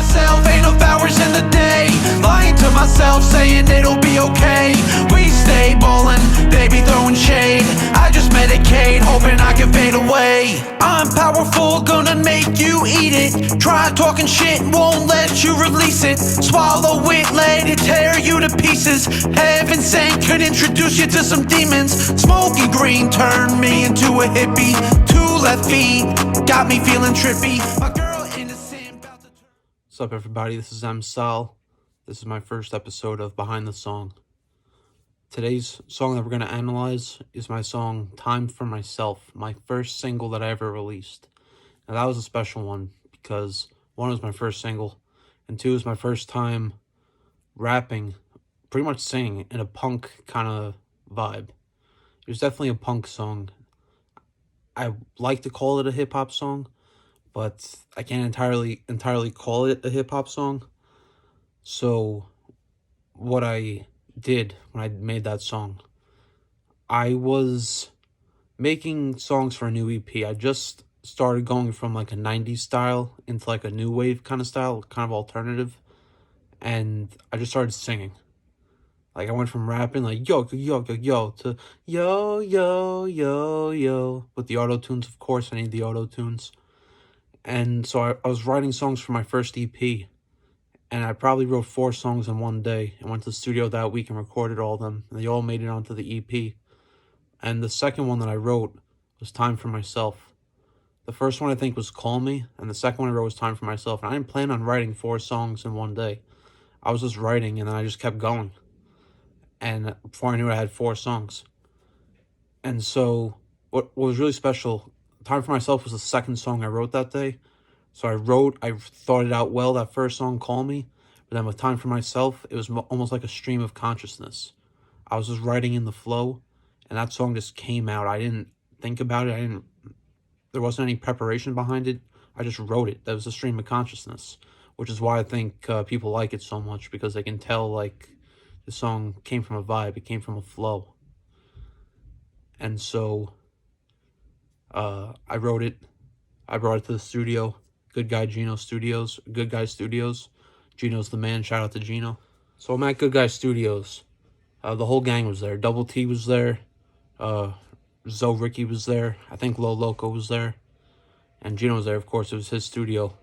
myself, ain't enough hours in the day. Lying to myself, saying it'll be okay. We stay ballin', they be throwing shade. I just medicate, hoping I can fade away. I'm powerful, gonna make you eat it. Try talking shit, won't let you release it. Swallow it, let it tear you to pieces. Heaven sent could introduce you to some demons. Smoky green turned me into a hippie. 2 left feet got me feeling trippy. My girl innocent, about to turn. What's up, everybody? This is Sal. This is my first episode of Behind the Song. Today's song that we're going to analyze is my song Time for Myself, my first single that I ever released. Now, that was a special one because 1, was my first single, and 2, is my first time rapping, pretty much singing in a punk kind of vibe. It was definitely a punk song. I like to call it a hip-hop song, but I can't entirely call it a hip-hop song. So what I did when I made that song, I was making songs for a new EP. I just started going from like a 90s style into like a new wave kind of style, kind of alternative, and I just started singing. Like, I went from rapping like yo yo yo yo to yo yo yo yo with the auto tunes. Of course, I need the auto tunes. And so I was writing songs for my first EP, and I probably wrote 4 songs in one day. I went to the studio that week and recorded all of them, and they all made it onto the EP. And the second one that I wrote was Time for Myself. The first one I think was Call Me, and the second one I wrote was Time for Myself. And I didn't plan on writing 4 songs in one day. I was just writing, and then I just kept going. And before I knew it, I had 4 songs. And so what was really special, Time for Myself was the second song I wrote that day. So I thought it out well, that first song, Call Me. But then with Time for Myself, it was almost like a stream of consciousness. I was just writing in the flow, and that song just came out. I didn't think about it. There wasn't any preparation behind it. I just wrote it. That was a stream of consciousness, which is why I think people like it so much, because they can tell, like, the song came from a vibe. It came from a flow. And so I wrote it. I brought it to the studio. Good Guy Studios. Gino's the man. Shout out to Gino. So I'm at Good Guy Studios. The whole gang was there. Double T was there. Zoe Ricky was there. I think Low Loco was there. And Gino was there, of course. It was his studio.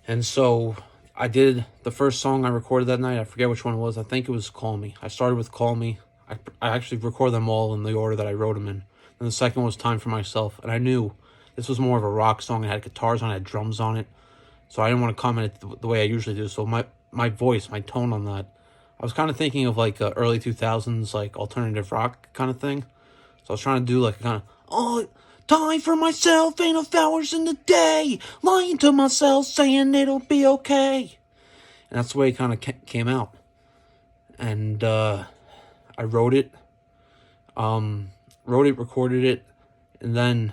And so I did the first song I recorded that night. I forget which one it was. I think it was Call Me. I started with Call Me. I actually recorded them all in the order that I wrote them in. And the second was Time for Myself. And I knew this was more of a rock song. It had guitars on it, had drums on it. So I didn't want to comment it the way I usually do. So my voice, my tone on that, I was kind of thinking of like early 2000s, like alternative rock kind of thing. So I was trying to do like a kind of, oh, time for myself, ain't enough hours in the day. Lying to myself, saying it'll be okay. And that's the way it kind of came out. And I wrote it, recorded it, and then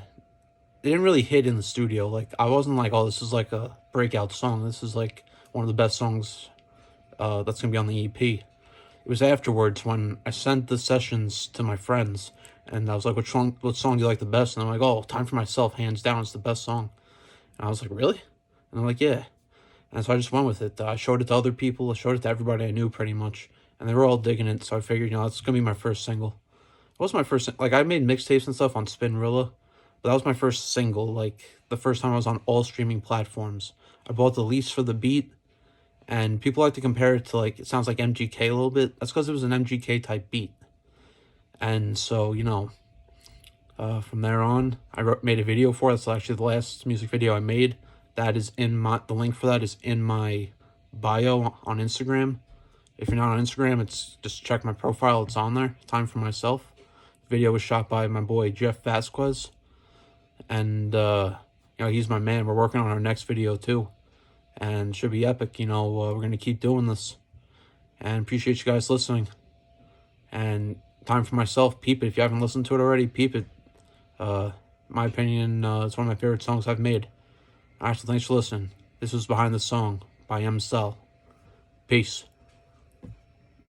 it didn't really hit in the studio. Like, I wasn't like, oh, this is like a breakout song. This is like one of the best songs that's going to be on the EP. It was afterwards when I sent the sessions to my friends, and I was like, what song do you like the best? And I'm like, oh, Time for Myself, hands down, it's the best song. And I was like, really? And I'm like, yeah. And so I just went with it. I showed it to other people. I showed it to everybody I knew pretty much. And they were all digging it. So I figured, that's going to be my first single. It was my first, like, I made mixtapes and stuff on Spinrilla. But that was my first single. Like, the first time I was on all streaming platforms. I bought the lease for the beat. And people like to compare it to, like, it sounds like MGK a little bit. That's because it was an MGK type beat. And so, from there on, I made a video for it. That's actually the last music video I made. That is the link for that is in my bio on Instagram. If you're not on Instagram, it's just check my profile. It's on there. Time for Myself. The video was shot by my boy Jeff Vasquez. And, he's my man. We're working on our next video too. And it should be epic. We're going to keep doing this. And appreciate you guys listening. And Time for Myself, peep it. If you haven't listened to it already, peep it. My opinion, it's one of my favorite songs I've made. Alright, so thanks for listening. This was Behind the Song by Sal. Peace.